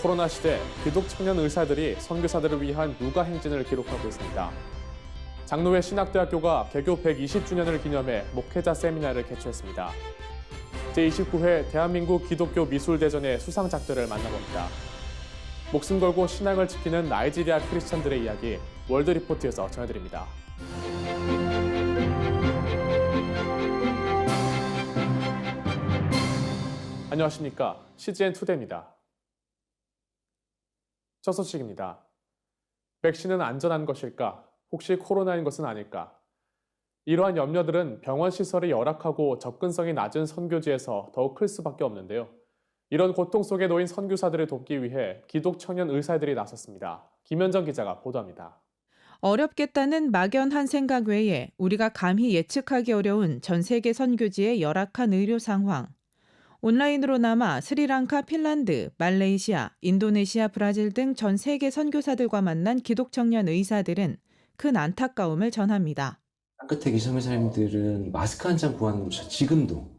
코로나 시대 기독 청년 의사들이 선교사들을 위한 육아 행진을 기록하고 있습니다. 장로회 신학대학교가 개교 120주년을 기념해 목회자 세미나를 개최했습니다. 제29회 대한민국 기독교 미술대전의 수상작들을 만나봅니다. 목숨 걸고 신앙을 지키는 나이지리아 크리스천들의 이야기 월드리포트에서 전해드립니다. 안녕하십니까. CGN2대입니다. 첫 소식입니다. 백신은 안전한 것일까? 혹시 코로나인 것은 아닐까? 이러한 염려들은 병원 시설이 열악하고 접근성이 낮은 선교지에서 더욱 클 수밖에 없는데요. 이런 고통 속에 놓인 선교사들을 돕기 위해 기독 청년 의사들이 나섰습니다. 김현정 기자가 보도합니다. 어렵겠다는 막연한 생각 외에 우리가 감히 예측하기 어려운 전 세계 선교지의 열악한 의료 상황. 온라인으로나마 스리랑카, 핀란드, 말레이시아, 인도네시아, 브라질 등 전 세계 선교사들과 만난 기독 청년 의사들은 큰 안타까움을 전합니다. 끝에 계신 선교사님들은 마스크 한 장 구하는 것조차 지금도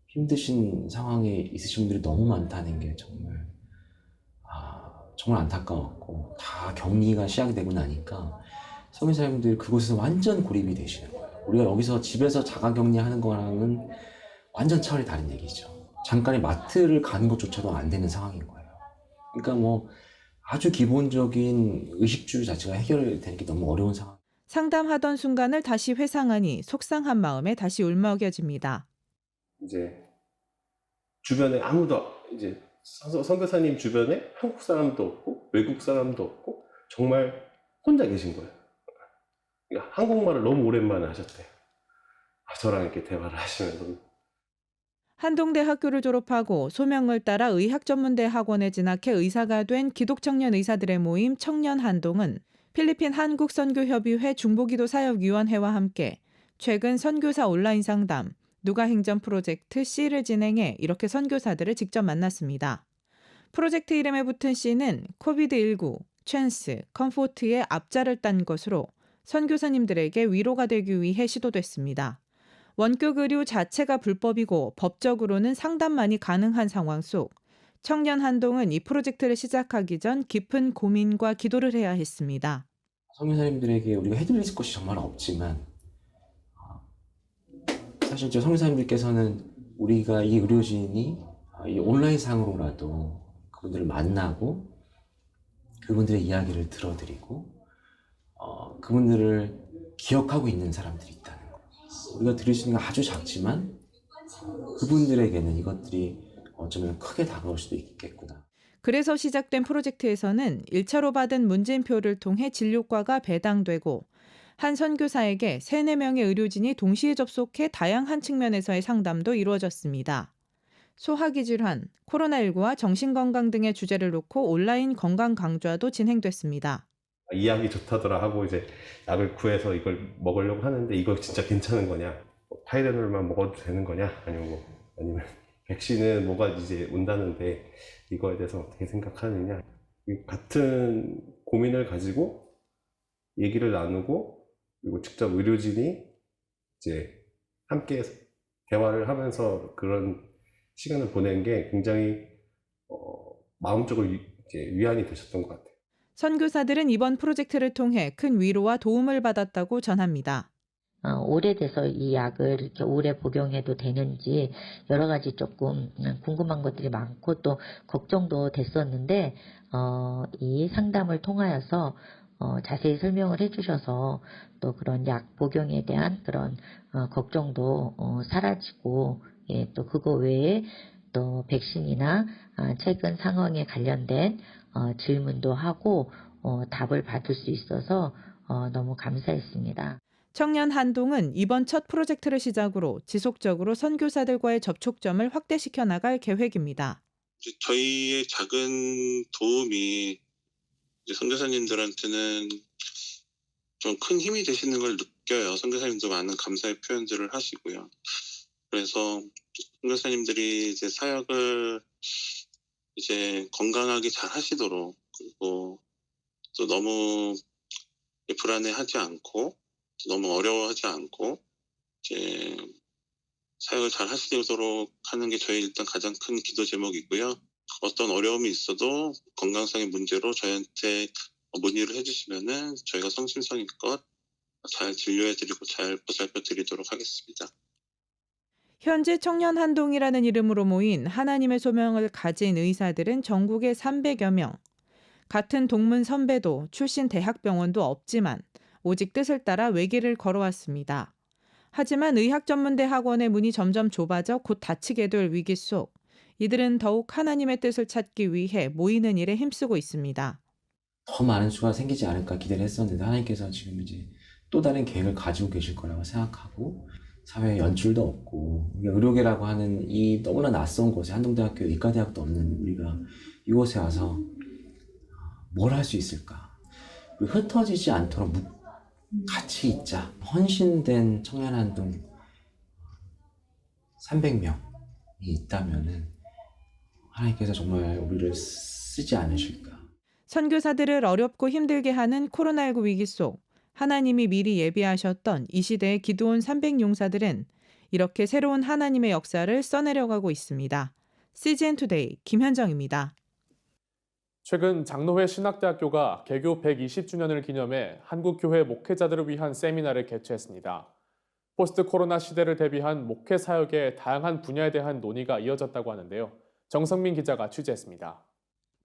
힘드신 상황에 있으신 분들이 너무 많다는 게 정말 안타까웠고, 다 격리가 시작이 되고 나니까 선교사님들이 그곳에서 완전 고립이 되시는 거예요. 우리가 여기서 집에서 자가격리하는 거랑은 완전 차원이 다른 얘기죠. 잠깐의 마트를 가는 것조차도 안 되는 상황인 거예요. 그러니까 아주 기본적인 의식주 자체가 해결되는 게 너무 어려운 상황. 상담하던 순간을 다시 회상하니 속상한 마음에 다시 울먹여집니다. 이제 주변에 아무도 이제 선교사님 주변에 한국 사람도 없고 외국 사람도 없고 정말 혼자 계신 거예요. 그러니까 한국말을 너무 오랜만에 하셨대요. 저랑 이렇게 대화를 하시면서. 한동대학교를 졸업하고 소명을 따라 의학전문대 학원에 진학해 의사가 된 기독청년 의사들의 모임 청년한동은 필리핀 한국선교협의회 중보기도사역위원회와 함께 최근 선교사 온라인 상담, 누가행전 프로젝트 C를 진행해 이렇게 선교사들을 직접 만났습니다. 프로젝트 이름에 붙은 C는 코비드19, 찬스, 컴포트의 앞자를 딴 것으로 선교사님들에게 위로가 되기 위해 시도됐습니다. 원격 의료 자체가 불법이고 법적으로는 상담만이 가능한 상황 속 청년 한동은 이 프로젝트를 시작하기 전 깊은 고민과 기도를 해야 했습니다. 선교사님들에게 우리가 해드릴 것이 정말 없지만, 사실 저 선교사님들께서는 우리가 이 의료진이 이 온라인상으로라도 그분들을 만나고 그분들의 이야기를 들어드리고 그분들을 기억하고 있는 사람들이 있다는 거예요. 우리가 드릴 수 있는 건 아주 작지만 그분들에게는 이것들이 어쩌면 크게 다가올 수도 있겠구나. 그래서 시작된 프로젝트에서는 1차로 받은 문진표를 통해 진료과가 배당되고 한 선교사에게 3, 4명의 의료진이 동시에 접속해 다양한 측면에서의 상담도 이루어졌습니다. 소화기 질환, 코로나19와 정신건강 등의 주제를 놓고 온라인 건강 강좌도 진행됐습니다. 이 약이 좋다더라 하고 이제 약을 구해서 이걸 먹으려고 하는데 이거 진짜 괜찮은 거냐? 타이레놀만 먹어도 되는 거냐? 아니면 백신은 뭐가 이제 온다는데 이거에 대해서 어떻게 생각하느냐? 같은 고민을 가지고 얘기를 나누고 그리고 직접 의료진이 이제 함께 대화를 하면서 그런 시간을 보낸 게 굉장히 마음적으로 이제 위안이 되셨던 것 같아요. 선교사들은 이번 프로젝트를 통해 큰 위로와 도움을 받았다고 전합니다. 오래돼서 이 약을 이렇게 오래 복용해도 되는지 여러 가지 조금 궁금한 것들이 많고 또 걱정도 됐었는데 이 상담을 통하여서 자세히 설명을 해주셔서 또 그런 약 복용에 대한 그런 걱정도 사라지고, 예, 또 그거 외에 또 백신이나 최근 상황에 관련된 질문도 하고 답을 받을 수 있어서 너무 감사했습니다. 청년 한동은 이번 첫 프로젝트를 시작으로 지속적으로 선교사들과의 접촉점을 확대시켜 나갈 계획입니다. 저희의 작은 도움이 선교사님들한테는 좀 큰 힘이 되시는 걸 느껴요. 선교사님도 많은 감사의 표현들을 하시고요. 그래서 선교사님들이 이제 사역을 이제 건강하게 잘 하시도록, 그리고 또 너무 불안해하지 않고 너무 어려워하지 않고 이제 사역을 잘 하시도록 하는 게 저희 일단 가장 큰 기도 제목이고요. 어떤 어려움이 있어도 건강상의 문제로 저희한테 문의를 해주시면은 저희가 성심성의껏 잘 진료해드리고 잘 보살펴드리도록 하겠습니다. 현재 청년 한동이라는 이름으로 모인 하나님의 소명을 가진 의사들은 전국에 300여 명. 같은 동문 선배도 출신 대학병원도 없지만 오직 뜻을 따라 외길을 걸어왔습니다. 하지만 의학전문대 학원의 문이 점점 좁아져 곧 닫히게 될 위기 속 이들은 더욱 하나님의 뜻을 찾기 위해 모이는 일에 힘쓰고 있습니다. 더 많은 수가 생기지 않을까 기대를 했었는데 하나님께서 지금 이제 또 다른 계획을 가지고 계실 거라고 생각하고 사회에 연출도 없고 의료계라고 하는 이 너무나 낯선 곳에 한동대학교 의과대학도 없는 우리가 이곳에 와서 뭘 할 수 있을까? 우리 흩어지지 않도록 같이 있자. 헌신된 청년 한동 300명이 있다면은 하나님께서 정말 우리를 쓰지 않으실까? 선교사들을 어렵고 힘들게 하는 코로나19 위기 속 하나님이 미리 예비하셨던 이 시대의 기도원 300용사들은 이렇게 새로운 하나님의 역사를 써내려가고 있습니다. CGN투데이 김현정입니다. 최근 장로회 신학대학교가 개교 120주년을 기념해 한국교회 목회자들을 위한 세미나를 개최했습니다. 포스트 코로나 시대를 대비한 목회 사역의 다양한 분야에 대한 논의가 이어졌다고 하는데요. 정성민 기자가 취재했습니다.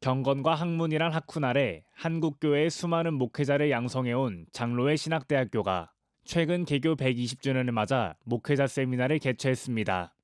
경건과 학문이란 학훈 아래 한국교회의 수많은 목회자를 양성해온 장로회 신학대학교가 최근 개교 120주년을 맞아 목회자 세미나를 개최했습니다.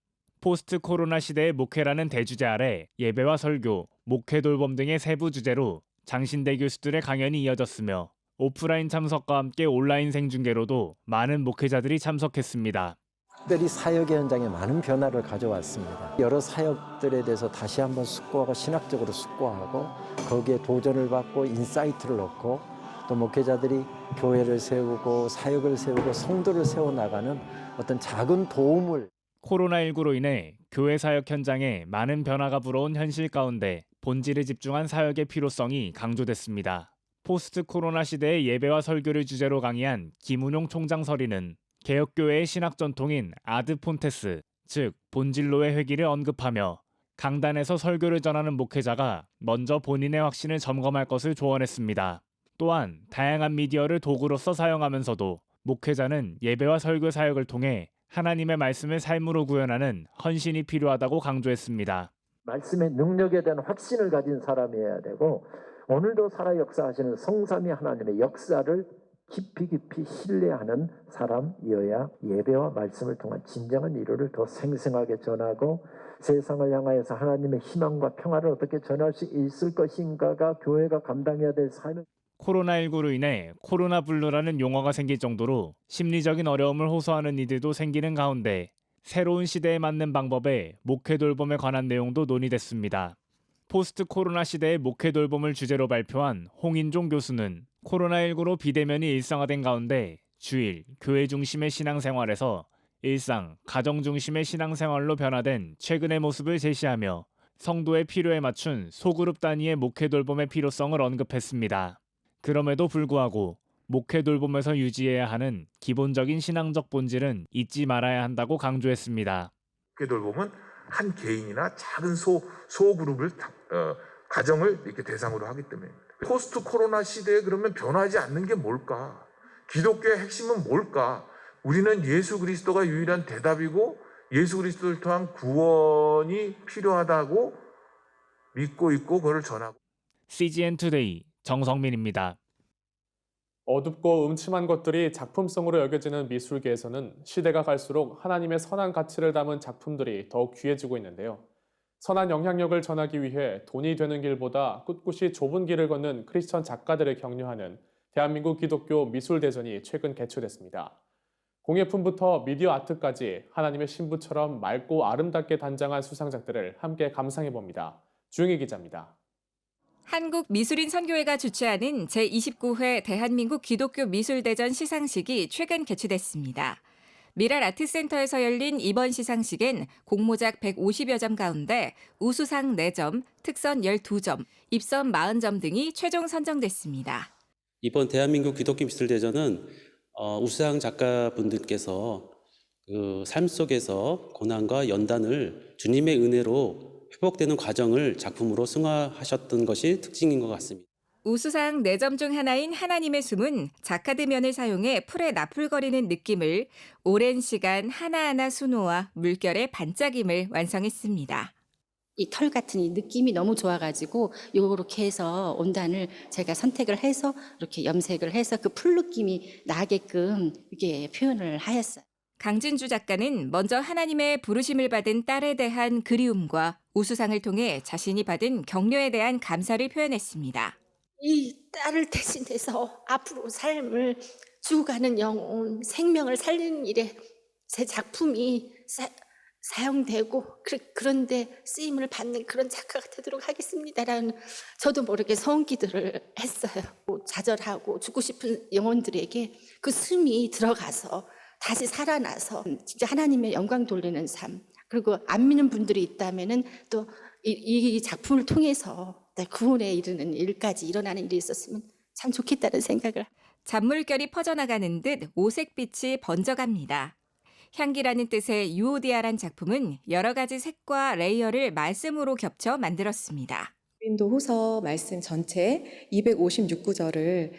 포스트 코로나 시대의 목회라는 대주제 아래 예배와 설교, 목회 돌봄 등의 세부 주제로 장신대 교수들의 강연이 이어졌으며 오프라인 참석과 함께 온라인 생중계로도 많은 목회자들이 참석했습니다. 특별히 사역의 현장에 많은 변화를 가져왔습니다. 여러 사역들에 대해서 다시 한번 숙고하고 신학적으로 숙고하고 거기에 도전을 받고 인사이트를 얻고 또 목회자들이 교회를 세우고 사역을 세우고 성도를 세워나가는 어떤 작은 도움을 코로나19로 인해 교회 사역 현장에 많은 변화가 불어온 현실 가운데 본질에 집중한 사역의 필요성이 강조됐습니다. 포스트 코로나 시대의 예배와 설교를 주제로 강의한 김운용 총장 설의는 개혁교회의 신학 전통인 아드 폰테스, 즉 본질로의 회귀를 언급하며 강단에서 설교를 전하는 목회자가 먼저 본인의 확신을 점검할 것을 조언했습니다. 또한 다양한 미디어를 도구로서 사용하면서도 목회자는 예배와 설교 사역을 통해 하나님의 말씀을 삶으로 구현하는 헌신이 필요하다고 강조했습니다. 말씀의 능력에 대한 확신을 가진 사람이어야 되고 오늘도 살아 역사하시는 성삼위 하나님의 역사를 깊이 신뢰하는 사람이어야 예배와 말씀을 통한 진정한 위로를 더 생생하게 전하고 세상을 향하여서 하나님의 희망과 평화를 어떻게 전할 수 있을 것인가가 교회가 감당해야 될 삶입니다. 코로나19로 인해 코로나 블루라는 용어가 생길 정도로 심리적인 어려움을 호소하는 이들도 생기는 가운데 새로운 시대에 맞는 방법의 목회 돌봄에 관한 내용도 논의됐습니다. 포스트 코로나 시대의 목회 돌봄을 주제로 발표한 홍인종 교수는 코로나19로 비대면이 일상화된 가운데 주일, 교회 중심의 신앙생활에서 일상, 가정 중심의 신앙생활로 변화된 최근의 모습을 제시하며 성도의 필요에 맞춘 소그룹 단위의 목회 돌봄의 필요성을 언급했습니다. 그럼에도 불구하고 목회 돌봄에서 유지해야 하는 기본적인 신앙적 본질은 잊지 말아야 한다고 강조했습니다. 목회 돌봄은 한 개인이나 작은 소그룹을 가정을 이렇게 대상으로 하기 때문에 포스트 코로나 시대에 그러면 변하지 않는 게 뭘까? 기독교의 핵심은 뭘까? 우리는 예수 그리스도가 유일한 대답이고 예수 그리스도를 통한 구원이 필요하다고 믿고 있고 그걸 전하고. CGN투데이 정성민입니다. 어둡고 음침한 것들이 작품성으로 여겨지는 미술계에서는 시대가 갈수록 하나님의 선한 가치를 담은 작품들이 더욱 귀해지고 있는데요. 선한 영향력을 전하기 위해 돈이 되는 길보다 꿋꿋이 좁은 길을 걷는 크리스천 작가들을 격려하는 대한민국 기독교 미술대전이 최근 개최됐습니다. 공예품부터 미디어 아트까지 하나님의 신부처럼 맑고 아름답게 단장한 수상작들을 함께 감상해봅니다. 주영희 기자입니다. 한국미술인선교회가 주최하는 제29회 대한민국 기독교 미술대전 시상식이 최근 개최됐습니다. 미랄 아트센터에서 열린 이번 시상식엔 공모작 150여 점 가운데 우수상 4점, 특선 12점, 입선 40점 등이 최종 선정됐습니다. 이번 대한민국 기독교 미술대전은 우수상 작가분들께서 그 삶 속에서 고난과 연단을 주님의 은혜로 회복되는 과정을 작품으로 승화하셨던 것이 특징인 것 같습니다. 우수상 4점 중 하나인 하나님의 숨은 자카드면을 사용해 풀에 나풀거리는 느낌을 오랜 시간 하나하나 수놓아 물결의 반짝임을 완성했습니다. 이 털 같은 이 느낌이 너무 좋아가지고 요렇게 해서 온단을 제가 선택을 해서 이렇게 염색을 해서 그 풀 느낌이 나게끔 이게 표현을 하였어요. 강진주 작가는 먼저 하나님의 부르심을 받은 딸에 대한 그리움과 우수상을 통해 자신이 받은 격려에 대한 감사를 표현했습니다. 이 딸을 대신해서 앞으로 삶을 죽어가는 영혼, 생명을 살리는 일에 제 작품이 사용되고 그런데 쓰임을 받는 그런 작가가 되도록 하겠습니다라는 저도 모르게 소원기도를 했어요. 좌절하고 죽고 싶은 영혼들에게 그 숨이 들어가서 다시 살아나서 진짜 하나님의 영광 돌리는 삶, 그리고 안 믿는 분들이 있다면은 또 이 작품을 통해서 구원에 이르는 일까지 일어나는 일이 있었으면 참 좋겠다는 생각을. 잔물결이 퍼져나가는 듯 오색빛이 번져갑니다. 향기라는 뜻의 유오디아란 작품은 여러 가지 색과 레이어를 말씀으로 겹쳐 만들었습니다. 고린도 후서 말씀 전체 256구절을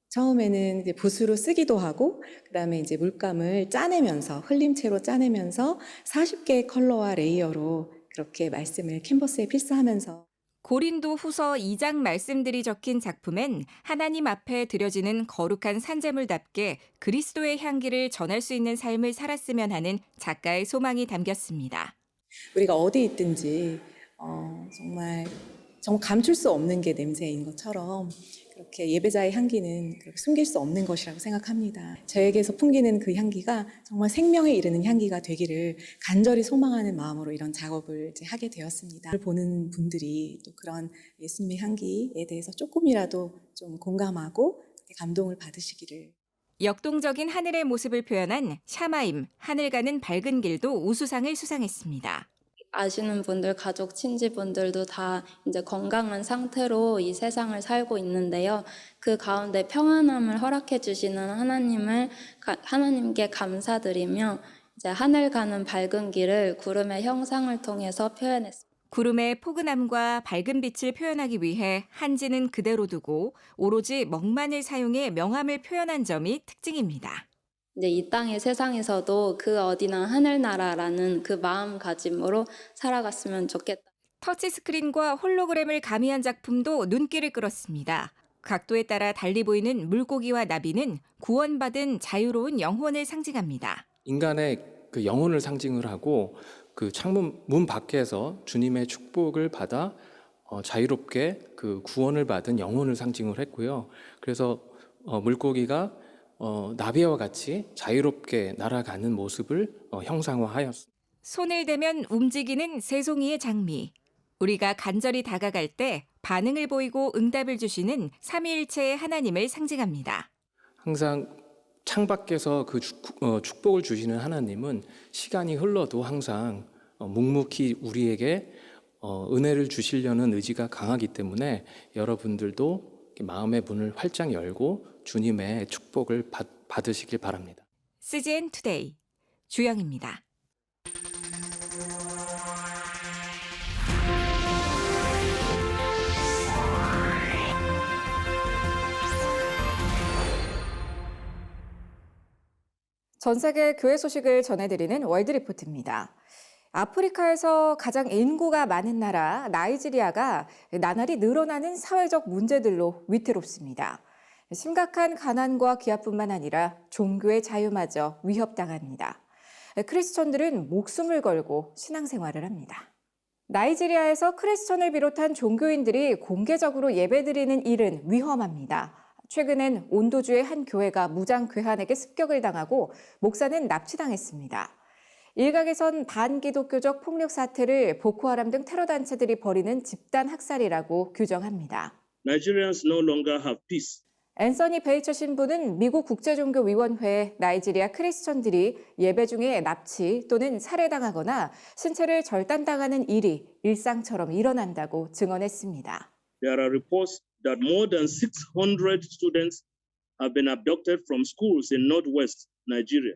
처음에는 이제 붓으로 쓰기도 하고, 그다음에 이제 물감을 짜내면서 흘림체로 짜내면서 40개의 컬러와 레이어로 그렇게 말씀을 캔버스에 필사하면서. 고린도 후서 2장 말씀들이 적힌 작품엔 하나님 앞에 드려지는 거룩한 산제물답게 그리스도의 향기를 전할 수 있는 삶을 살았으면 하는 작가의 소망이 담겼습니다. 우리가 어디 있든지 정말 감출 수 없는 게 냄새인 것처럼 그렇게 예배자의 향기는 그렇게 숨길 수 없는 것이라고 생각합니다. 저에게서 풍기는 그 향기가 정말 생명에 이르는 향기가 되기를 간절히 소망하는 마음으로 이런 작업을 이제 하게 되었습니다. 보는 분들이 또 그런 예수님의 향기에 대해서 조금이라도 좀 공감하고 감동을 받으시기를. 역동적인 하늘의 모습을 표현한 샤마임, 하늘 가는 밝은 길도 우수상을 수상했습니다. 아시는 분들, 가족, 친지분들도 다 이제 건강한 상태로 이 세상을 살고 있는데요. 그 가운데 평안함을 허락해 주시는 하나님께 감사드리며 이제 하늘 가는 밝은 길을 구름의 형상을 통해서 표현했습니다. 구름의 포근함과 밝은 빛을 표현하기 위해 한지는 그대로 두고 오로지 먹만을 사용해 명암을 표현한 점이 특징입니다. 이제 이 땅의 세상에서도 그 어디나 하늘나라라는 그 마음가짐으로 살아갔으면 좋겠다. 터치스크린과 홀로그램을 가미한 작품도 눈길을 끌었습니다. 각도에 따라 달리 보이는 물고기와 나비는 구원받은 자유로운 영혼을 상징합니다. 인간의 그 영혼을 상징을 하고 그 창문 문 밖에서 주님의 축복을 받아 자유롭게 그 구원을 받은 영혼을 상징을 했고요. 그래서 물고기가 나비와 같이 자유롭게 날아가는 모습을 형상화하였습니다. 손을 대면 움직이는 새송이의 장미. 우리가 간절히 다가갈 때 반응을 보이고 응답을 주시는 삼위일체의 하나님을 상징합니다. 항상 창밖에서 그 축복을 주시는 하나님은 시간이 흘러도 항상 묵묵히 우리에게 은혜를 주시려는 의지가 강하기 때문에 여러분들도 마음의 문을 활짝 열고 주님의 축복을 받으시길 바랍니다. CGN 투데이 주영입니다. 전 세계 교회 소식을 전해드리는 월드리포트입니다. 아프리카에서 가장 인구가 많은 나라 나이지리아가 나날이 늘어나는 사회적 문제들로 위태롭습니다. 심각한 가난과 기아뿐만 아니라 종교의 자유마저 위협당합니다. 크리스천들은 목숨을 걸고 신앙생활을 합니다. 나이지리아에서 크리스천을 비롯한 종교인들이 공개적으로 예배드리는 일은 위험합니다. 최근엔 온도주의 한 교회가 무장 괴한에게 습격을 당하고 목사는 납치당했습니다. 일각에선 반기독교적 폭력 사태를 보코하람 등 테러 단체들이 벌이는 집단 학살이라고 규정합니다. Nigerians no longer have peace. 앤서니 베이처 신부는 미국 국제종교위원회에 나이지리아 크리스천들이 예배 중에 납치 또는 살해당하거나 신체를 절단당하는 일이 일상처럼 일어난다고 증언했습니다. There are reports that more than 600 students have been abducted from schools in northwest Nigeria.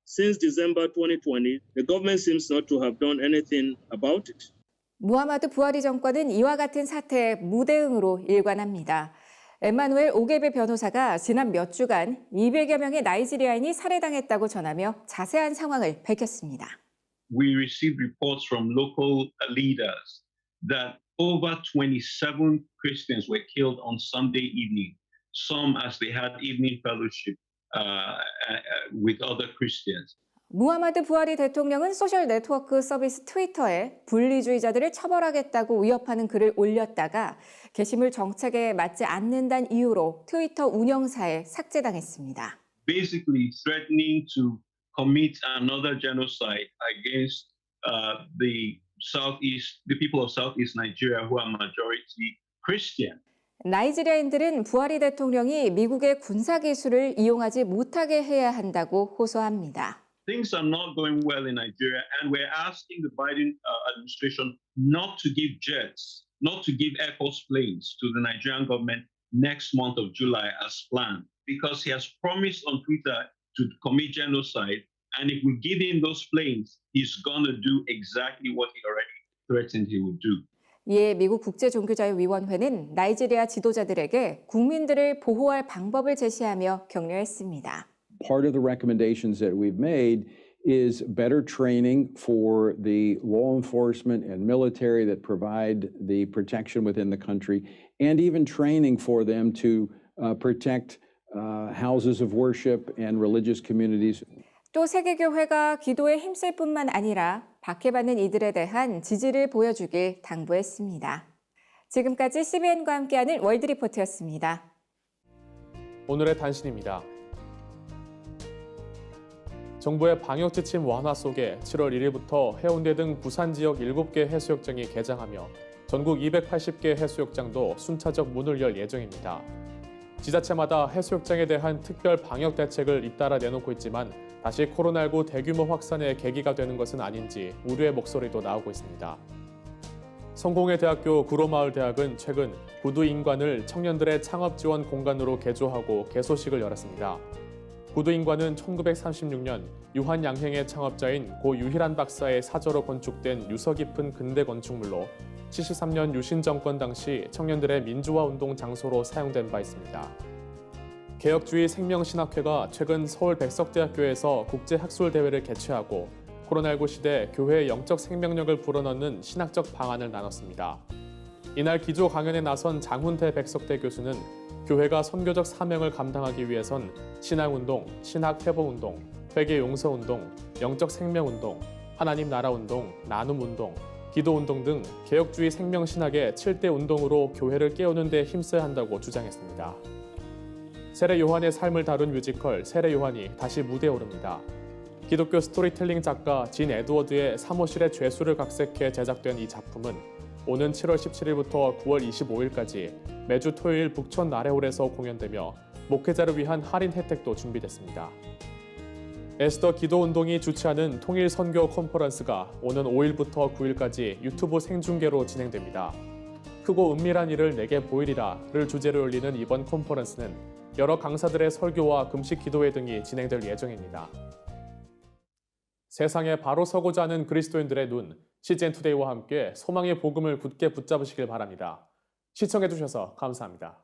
Since December 2020, the government seems not to have done anything about it. 무하마드 부하리 정권은 이와 같은 사태에 무대응으로 일관합니다. 엠마누엘 오게베 변호사가 지난 몇 주간 200여 명의 나이지리아인이 살해당했다고 전하며 자세한 상황을 밝혔습니다. We received reports from local leaders that over 27 Christians were killed on Sunday evening, some as they had evening fellowship with other Christians. 무하마드 부하리 대통령은 소셜 네트워크 서비스 트위터에 분리주의자들을 처벌하겠다고 위협하는 글을 올렸다가 게시물 정책에 맞지 않는다는 이유로 트위터 운영사에 삭제당했습니다. Basically threatening to commit another genocide against the people of Southeast Nigeria who are majority Christian. 나이지리아인들은 부하리 대통령이 미국의 군사 기술을 이용하지 못하게 해야 한다고 호소합니다. Things are not going well in Nigeria, and we're asking the Biden administration not to give jets, not to give Air Force planes to the Nigerian government next month of July as planned, because he has promised on Twitter to commit genocide, and if we give him those planes, he's going to do exactly what he already threatened he would do. 이에 미국 국제종교자유위원회는 나이지리아 지도자들에게 국민들을 보호할 방법을 제시하며 격려했습니다. Part of the recommendations that we've made is better training for the law enforcement and military that provide the protection within the country, and even training for them to protect houses of worship and religious communities. 또 세계교회가 기도에 힘쓸 뿐만 아니라 박해받는 이들에 대한 지지를 보여주길 당부했습니다. 지금까지 CBN과 함께하는 월드리포트였습니다. 오늘의 단신입니다. 정부의 방역지침 완화 속에 7월 1일부터 해운대 등 부산 지역 7개 해수욕장이 개장하며 전국 280개 해수욕장도 순차적 문을 열 예정입니다. 지자체마다 해수욕장에 대한 특별 방역 대책을 잇따라 내놓고 있지만 다시 코로나19 대규모 확산의 계기가 되는 것은 아닌지 우려의 목소리도 나오고 있습니다. 성공회 대학교 구로마을대학은 최근 구두인관을 청년들의 창업 지원 공간으로 개조하고 개소식을 열었습니다. 구두인관은 1936년 유한양행의 창업자인 고 유희란 박사의 사저로 건축된 유서 깊은 근대 건축물로 73년 유신 정권 당시 청년들의 민주화 운동 장소로 사용된 바 있습니다. 개혁주의 생명신학회가 최근 서울 백석대학교에서 국제학술대회를 개최하고 코로나19 시대 교회의 영적 생명력을 불어넣는 신학적 방안을 나눴습니다. 이날 기조 강연에 나선 장훈태 백석대 교수는 교회가 선교적 사명을 감당하기 위해선 신앙운동, 신학회복운동, 회개용서운동, 영적 생명운동, 하나님 나라운동, 나눔운동, 기도운동 등 개혁주의 생명신학의 7대 운동으로 교회를 깨우는 데 힘써야 한다고 주장했습니다. 세례 요한의 삶을 다룬 뮤지컬 세례 요한이 다시 무대에 오릅니다. 기독교 스토리텔링 작가 진 에드워드의 사무실의 죄수를 각색해 제작된 이 작품은 오는 7월 17일부터 9월 25일까지 매주 토요일 북촌 나래홀에서 공연되며 목회자를 위한 할인 혜택도 준비됐습니다. 에스더 기도운동이 주최하는 통일 선교 컨퍼런스가 오는 5일부터 9일까지 유튜브 생중계로 진행됩니다. 크고 은밀한 일을 내게 보이리라를 주제로 열리는 이번 컨퍼런스는 여러 강사들의 설교와 금식 기도회 등이 진행될 예정입니다. 세상에 바로 서고자 하는 그리스도인들의 눈, CGN투데이와 함께 소망의 복음을 굳게 붙잡으시길 바랍니다. 시청해주셔서 감사합니다.